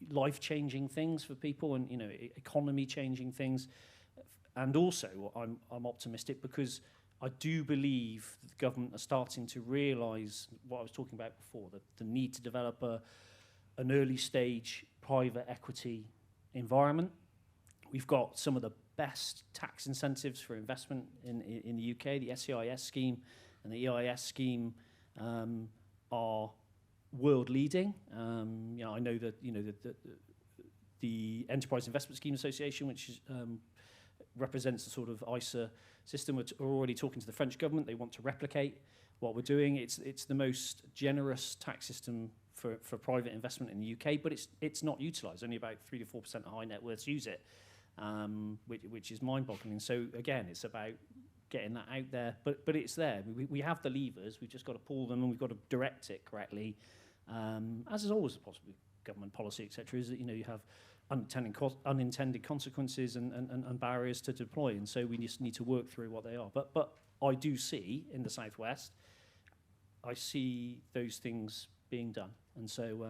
life-changing things for people, and economy-changing things. And also, I'm optimistic because I do believe that the government are starting to realise what I was talking about before, the need to develop an early-stage private equity environment. We've got some of the best tax incentives for investment in the UK. The SEIS scheme and the EIS scheme are world leading. I know that the Enterprise Investment Scheme Association, which is, represents the sort of 𝗖𝗍𝗶𝗁𝗁 system, we're already talking to the French government. They want to replicate what we're doing. It's the most generous tax system for private investment in the UK, but it's not utilised. Only about 3 to 4% of high net worths use it, which is mind-boggling. So again, it's about getting that out there, but it's there. We have the levers. We've just got to pull them, and we've got to direct it correctly. As is always possible government policy, etc., is that you have unintended consequences and barriers to deploy, and so we just need to work through what they are. But I do see in the southwest, I see those things being done, and so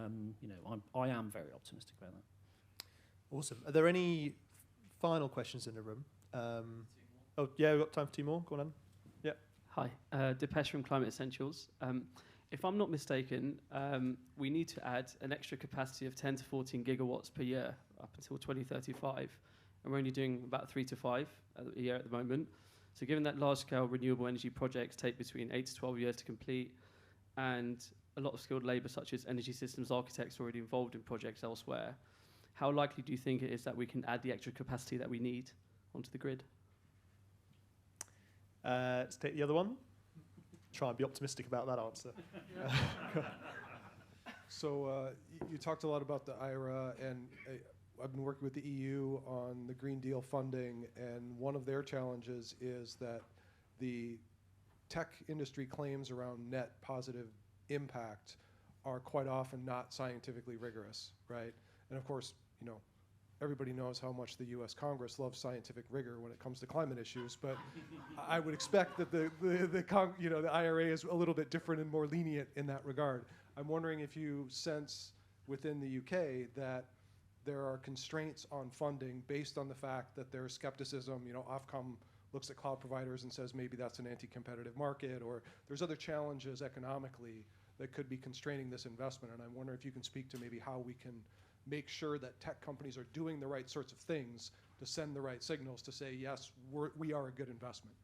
I am very optimistic about that. Awesome. Are there any final questions in the room? Oh yeah, we've got time for 2 more. Go on. Yeah. Hi, 𝗔𝗰𝗶𝗁𝗁𝗶 from Climate Essentials. If I'm not mistaken, we need to add an extra capacity of 10 to 14 gigawatts per year up until 2035, and we're only doing about 3 to 5 a year at the moment. So given that large-scale renewable energy projects take between 8 to 12 years to complete, and a lot of skilled labour such as energy systems architects are already involved in projects elsewhere, how likely do you think it is that we can add the extra capacity that we need onto the grid? Let's take the other one. Try and be optimistic about that answer. So you talked a lot about the IRA, and I've been working with the EU on the Green Deal funding, and one of their challenges is that the tech industry claims around net positive impact are quite often not scientifically rigorous, right? And of course, everybody knows how much the U.S. Congress loves scientific rigor when it comes to climate issues, but I would expect that the IRA is a little bit different and more lenient in that regard. I'm wondering if you sense within the UK that there are constraints on funding based on the fact that there's skepticism. Ofcom looks at cloud providers and says maybe that's an anti-competitive market, or there's other challenges economically that could be constraining this investment. And I wonder if you can speak to maybe how we can make sure that tech companies are doing the right sorts of things to send the right signals to say, yes, we are a good investment.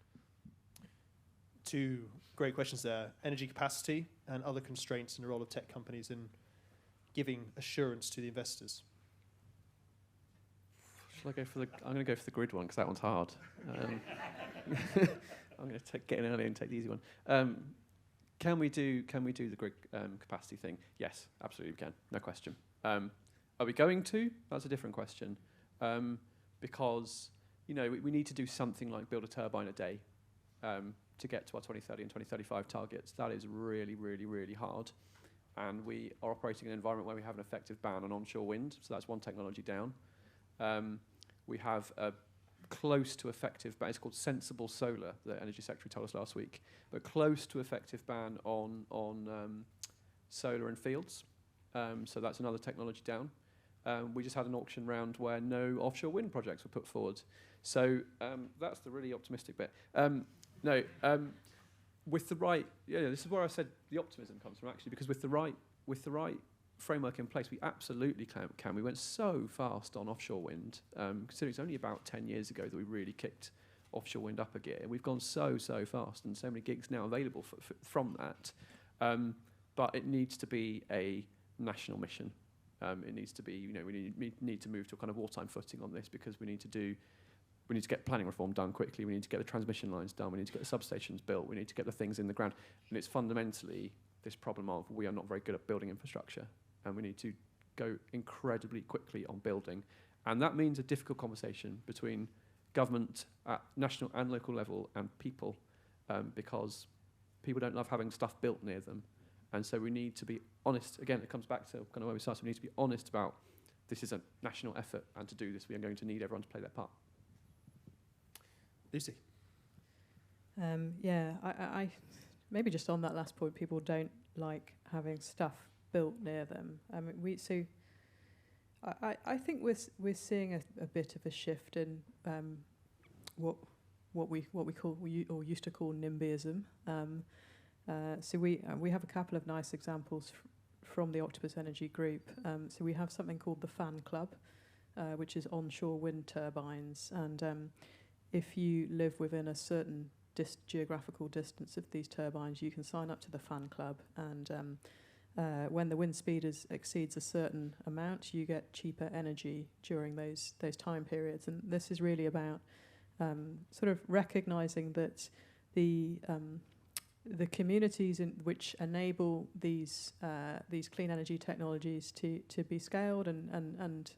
2 great questions there. Energy capacity and other constraints in the role of tech companies in giving assurance to the investors. Shall I go for I'm going to go for the grid one because that one's hard. I'm going to get in early and take the easy one. Can we do the grid capacity thing? Yes, absolutely we can. No question. Are we going to? That's a different question. Because we need to do something like build a turbine a day to get to our 2030 and 2035 targets. That is really, really, really hard. And we are operating in an environment where we have an effective ban on onshore wind. So that's one technology down. We have a close to effective ban. It's called sensible solar, the Energy Secretary told us last week. But close to effective ban on solar in fields. So that's another technology down. We just had an auction round where no offshore wind projects were put forward. So that's the really optimistic bit. With the right, this is where I said the optimism comes from actually, because with the right framework in place, we absolutely can. We went so fast on offshore wind, considering it's only about 10 years ago that we really kicked offshore wind up a gear. We've gone so fast, and so many gigs now available from that. But it needs to be a national mission. It needs to be, we need to move to a kind of wartime footing on this, because we need to get planning reform done quickly. We need to get the transmission lines done. We need to get the substations built. We need to get the things in the ground. And it's fundamentally this problem of we are not very good at building infrastructure, and we need to go incredibly quickly on building. And that means a difficult conversation between government at national and local level and people, because people don't love having stuff built near them. And so we need to be honest. Again, it comes back to kind of where we started. We need to be honest about this is a national effort, and to do this, we are going to need everyone to play their part. Lucy. Yeah, I maybe just on that last point, people don't like having stuff built near them. I mean, I think we're seeing a bit of a shift in what we call or used to call NIMBYism. So we have a couple of nice examples from the Octopus Energy Group. So we have something called the Fan Club, which is onshore wind turbines, and if you live within a certain geographical distance of these turbines, you can sign up to the Fan Club, and when the wind speed exceeds a certain amount, you get cheaper energy during those time periods. And this is really about sort of recognising that the communities in which enable these clean energy technologies to be scaled and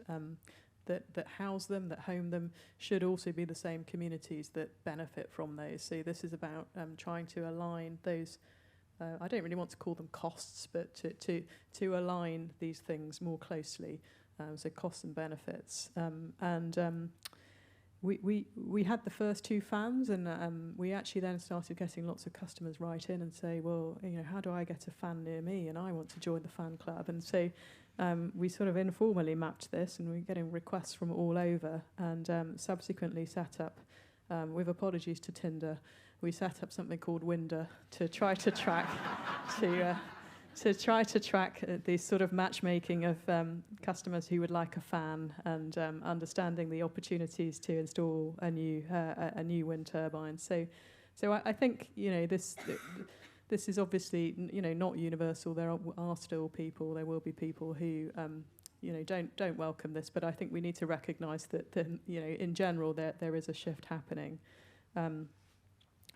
that house them, that home them, should also be the same communities that benefit from those. So this is about trying to align those. I don't really want to call them costs, but to align these things more closely. So costs and benefits, We had the first 2 fans, and we actually then started getting lots of customers write in and say, well, how do I get a fan near me, and I want to join the fan club. And so we sort of informally mapped this, and we're getting requests from all over, and subsequently set up, with apologies to Tinder, we set up something called Winder to try to track the sort of matchmaking of customers who would like a fan, and understanding the opportunities to install a new wind turbine. So I think this is obviously not universal. There are still people. There will be people who don't welcome this. But I think we need to recognise that in general there is a shift happening.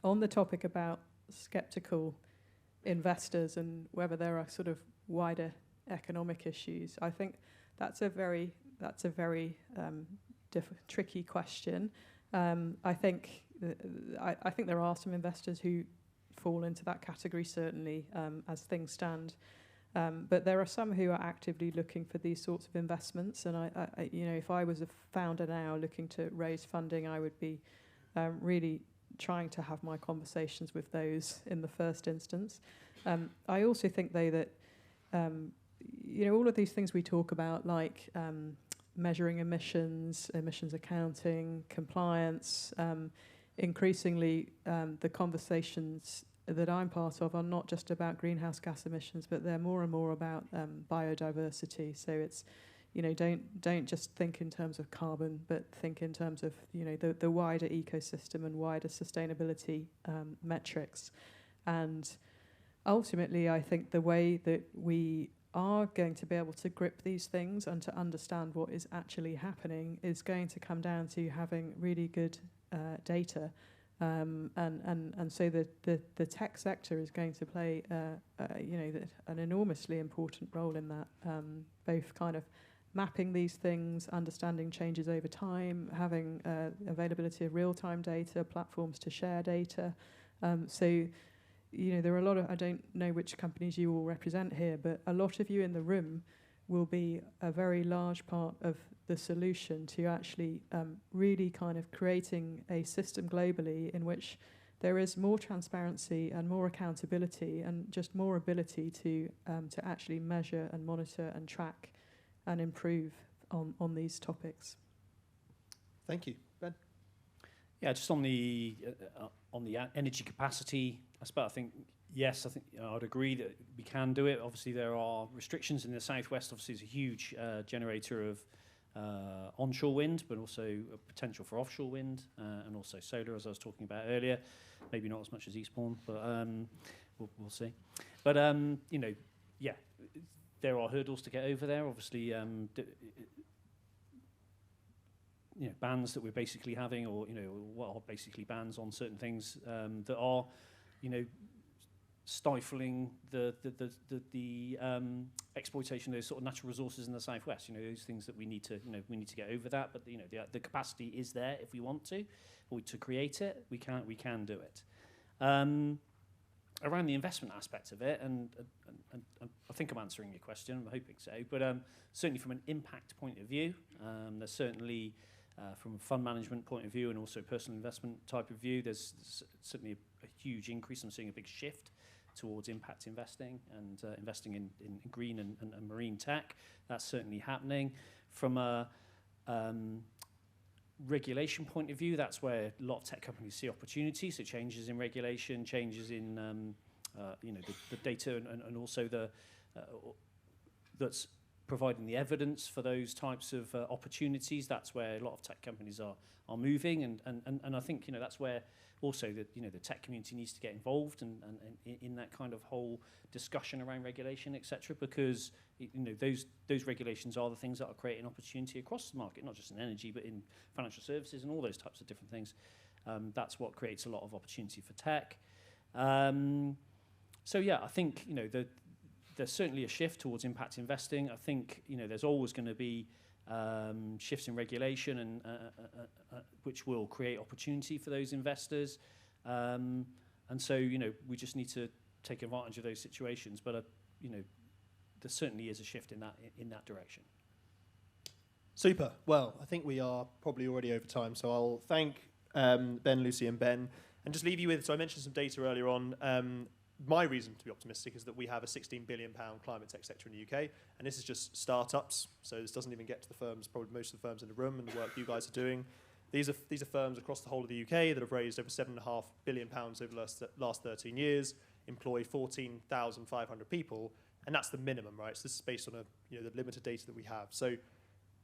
On the topic about sceptical investors and whether there are sort of wider economic issues, I think that's a very tricky question. I think there are some investors who fall into that category, certainly, as things stand. But there are some who are actively looking for these sorts of investments. And I if I was a founder now looking to raise funding, I would be really trying to have my conversations with those in the first instance. I also think, though, that all of these things we talk about, like measuring emissions accounting, compliance, increasingly the conversations that I'm part of are not just about greenhouse gas emissions, but they're more and more about biodiversity. So it's don't just think in terms of carbon, but think in terms of the wider ecosystem and wider sustainability metrics. And ultimately, I think the way that we are going to be able to grip these things and to understand what is actually happening is going to come down to having really good data. And so the tech sector is going to play an enormously important role in that, both kind of mapping these things, understanding changes over time, having availability of real-time data, platforms to share data. So there are a lot of, I don't know which companies you all represent here, but a lot of you in the room will be a very large part of the solution to actually really kind of creating a system globally in which there is more transparency and more accountability and just more ability to actually measure and monitor and track and improve on these topics. Thank you. Ben? Yeah, just on the energy capacity aspect, I think I'd agree that we can do it. Obviously, there are restrictions in the southwest. Obviously, it's a huge generator of onshore wind, but also a potential for offshore wind and also solar, as I was talking about earlier. Maybe not as much as Eastbourne, but we'll see. But there are hurdles to get over there. Obviously, bans that we're basically having, or what are basically bans on certain things that are, stifling the exploitation of those sort of natural resources in the southwest. Those things that we need to get over that. But the capacity is there if we want to, or to create it. We can do it. Around the investment aspect of it, and I think I'm answering your question. I'm hoping so. But certainly from an impact point of view, there's certainly from a fund management point of view and also personal investment type of view, there's certainly a huge increase. I'm seeing a big shift towards impact investing and investing in green and marine tech. That's certainly happening. From a regulation point of view, that's where a lot of tech companies see opportunities. So changes in regulation, changes in the data and also that's providing the evidence for those types of opportunities. That's where a lot of tech companies are moving, and I think that's where also the tech community needs to get involved and in that kind of whole discussion around regulation, etc. Because those regulations are the things that are creating opportunity across the market, not just in energy but in financial services and all those types of different things. That's what creates a lot of opportunity for tech. So yeah, I think there's certainly a shift towards impact investing. I think there's always going to be shifts in regulation and which will create opportunity for those investors. And so we just need to take advantage of those situations. But there certainly is a shift in that direction. Super. Well, I think we are probably already over time, so I'll thank Ben, Lucy, and Ben, and just leave you with. So I mentioned some data earlier on. My reason to be optimistic is that we have a £16 billion climate tech sector in the UK, and this is just startups. So this doesn't even get to the firms, probably most of the firms in the room, and the work you guys are doing. These are firms across the whole of the UK that have raised over £7.5 billion over the last 13 years, employ 14,500 people, and that's the minimum, right? So this is based on the limited data that we have. So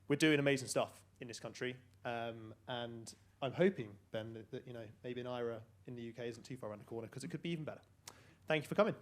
we're doing amazing stuff in this country, and I'm hoping, Ben, that maybe an IRA in the UK isn't too far around the corner, because it could be even better. Thank you for coming.